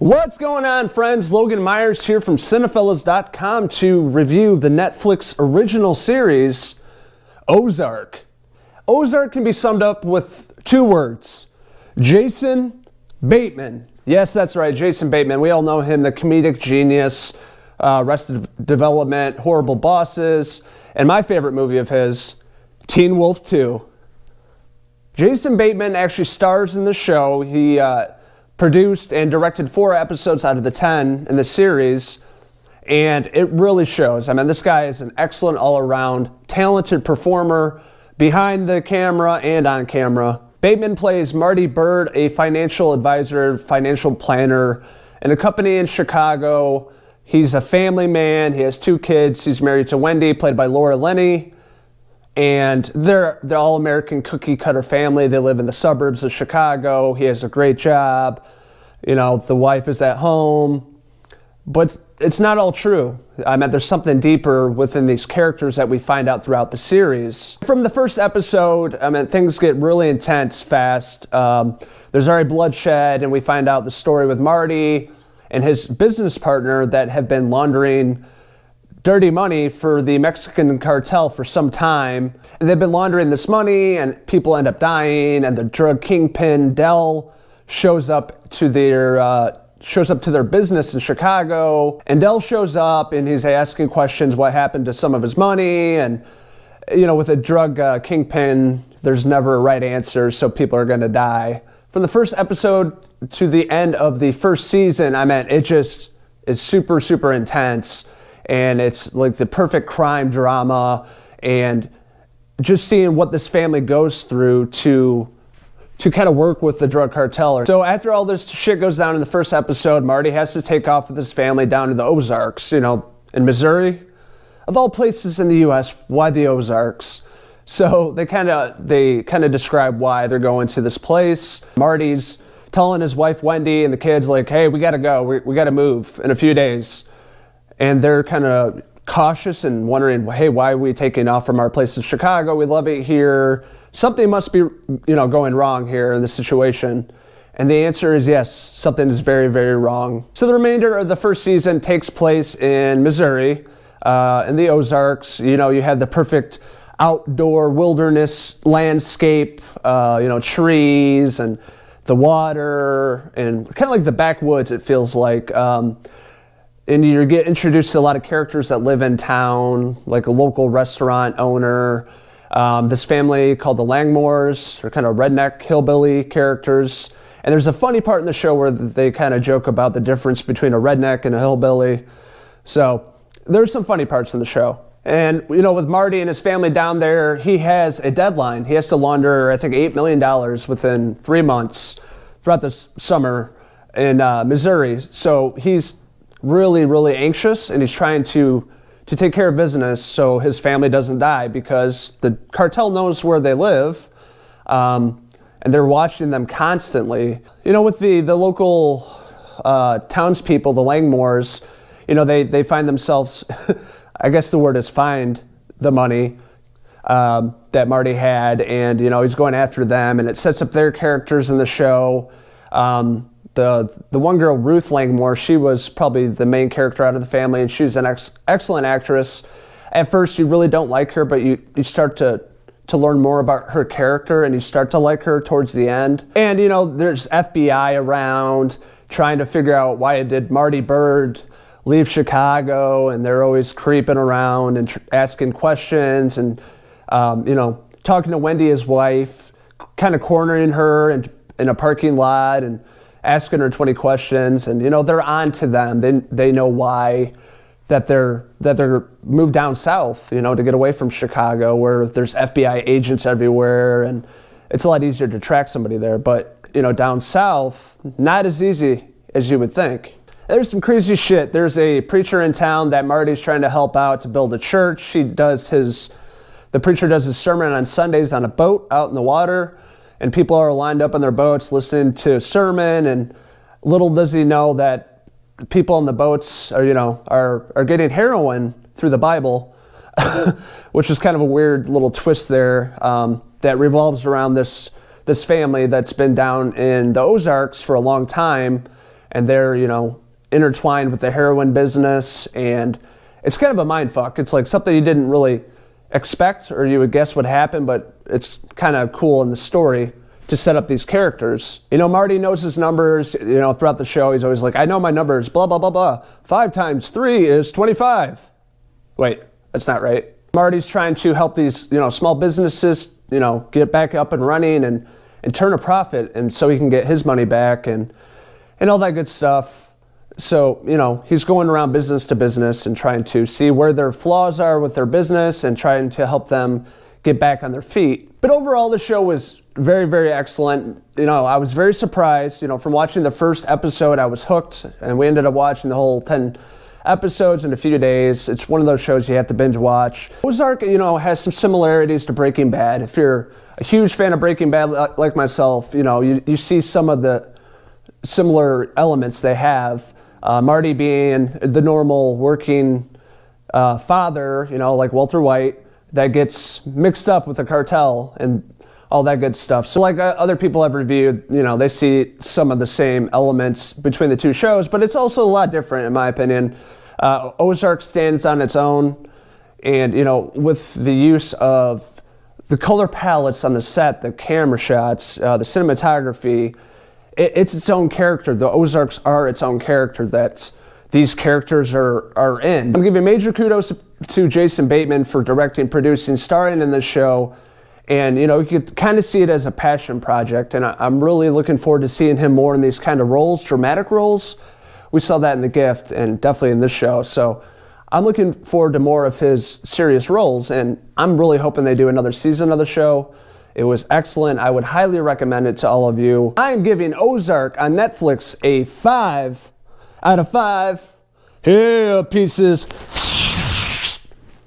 What's going on, friends? Logan Myers here from Cinephellas.com to review the Netflix original series, Ozark. Ozark can be summed up with two words: Jason Bateman. Yes, that's right, Jason Bateman. We all know him, the comedic genius, Arrested Development, Horrible Bosses, and my favorite movie of his, Teen Wolf 2. Jason Bateman actually stars in the show. He produced and directed 4 episodes out of the 10 in the series, and it really shows. I mean, this guy is an excellent all-around talented performer behind the camera and on camera. Bateman plays Marty Bird, a financial advisor, financial planner in a company in Chicago. He's a family man. He has 2 kids. He's married to Wendy, played by Linney, and they're all-American cookie-cutter family. They live in the suburbs of Chicago. He has a great job. You know, the wife is at home. But it's not all true. I mean, there's something deeper within these characters that we find out throughout the series. From the first episode, I mean, things get really intense fast. There's already bloodshed, and we find out the story with Marty and his business partner that have been laundering dirty money for the Mexican cartel for some time. And they've been laundering this money, and people end up dying, and the drug kingpin, Dell, shows up to their business in Chicago. And Dell shows up, and he's asking questions, what happened to some of his money? And, you know, with a drug kingpin, there's never a right answer, so people are gonna die. From the first episode to the end of the first season, I mean, it just is super, super intense. And it's like the perfect crime drama, and just seeing what this family goes through to kind of work with the drug cartel. So after all this shit goes down in the first episode, Marty has to take off with his family down to the Ozarks, you know, in Missouri. Of all places in the U.S., why the Ozarks? So they kind of describe why they're going to this place. Marty's telling his wife Wendy and the kids, like, hey, we gotta go, we gotta move in a few days. And they're kind of cautious and wondering, hey, why are we taking off from our place in Chicago? We love it here. Something must be, going wrong here in this situation. And the answer is yes, something is very, very wrong. So the remainder of the first season takes place in Missouri, in the Ozarks. You know, you have the perfect outdoor wilderness landscape, trees and the water, and kind of like the backwoods, it feels like. And you get introduced to a lot of characters that live in town, like a local restaurant owner, this family called the Langmores. They're kind of redneck hillbilly characters. And there's a funny part in the show where they kind of joke about the difference between a redneck and a hillbilly. So there's some funny parts in the show. And, with Marty and his family down there, he has a deadline. He has to launder, I think, $8 million within 3 months throughout this summer in Missouri. So he's really, really anxious, and he's trying to take care of business so his family doesn't die, because the cartel knows where they live, and they're watching them constantly. With the local townspeople, the Langmores, they find themselves, I guess the word is find the money that Marty had, and he's going after them, and it sets up their characters in the show. The one girl, Ruth Langmore, she was probably the main character out of the family, and she's an excellent actress. At first, you really don't like her, but you start to learn more about her character, and you start to like her towards the end. And, there's FBI around trying to figure out why did Marty Bird leave Chicago, and they're always creeping around and asking questions and, talking to Wendy, his wife, kind of cornering her in a parking lot and asking her 20 questions, and they're on to them. They know why that they're moved down south, to get away from Chicago, where there's FBI agents everywhere, and it's a lot easier to track somebody there. But down south, not as easy as you would think. There's some crazy shit. There's a preacher in town that Marty's trying to help out to build a church. The preacher does his sermon on Sundays on a boat out in the water. And people are lined up on their boats listening to a sermon, and little does he know that people on the boats are getting heroin through the Bible, which is kind of a weird little twist there that revolves around this family that's been down in the Ozarks for a long time, and they're, you know, intertwined with the heroin business, and it's kind of a mind fuck. It's like something you didn't really expect or you would guess would happen, but it's kind of cool in the story to set up these characters. You know, Marty knows his numbers, you know, throughout the show. He's always like, I know my numbers, blah, blah, blah, blah. 5 times 3 is 25. Wait, that's not right. Marty's trying to help these, you know, small businesses, you know, get back up and running and turn a profit, and so he can get his money back and all that good stuff. So, you know, he's going around business to business and trying to see where their flaws are with their business and trying to help them get back on their feet. But overall, the show was very, very excellent. You know, I was very surprised, you know, from watching the first episode, I was hooked, and we ended up watching the whole 10 episodes in a few days. It's one of those shows you have to binge watch. Ozark, you know, has some similarities to Breaking Bad. If you're a huge fan of Breaking Bad like myself, you know, you see some of the similar elements they have. Marty being the normal working father, you know, like Walter White, that gets mixed up with the cartel and all that good stuff. So like other people I've reviewed, you know, they see some of the same elements between the two shows, but it's also a lot different in my opinion. Ozark stands on its own, and, you know, with the use of the color palettes on the set, the camera shots, the cinematography, it's its own character. The Ozarks are its own character that these characters are in. I'm giving major kudos to Jason Bateman for directing, producing, starring in this show. And, you know, you could kind of see it as a passion project. And I'm really looking forward to seeing him more in these kind of roles, dramatic roles. We saw that in The Gift and definitely in this show. So I'm looking forward to more of his serious roles. And I'm really hoping they do another season of the show. It was excellent. I would highly recommend it to all of you. I am giving Ozark on Netflix a 5 out of 5. Yeah, pieces.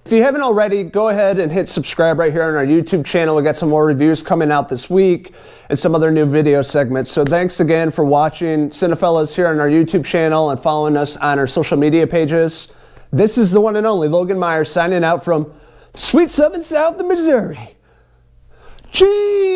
If you haven't already, go ahead and hit subscribe right here on our YouTube channel. We got some more reviews coming out this week and some other new video segments. So thanks again for watching Cinephellas here on our YouTube channel and following us on our social media pages. This is the one and only Logan Myers signing out from sweet southern South of Missouri. Cheese!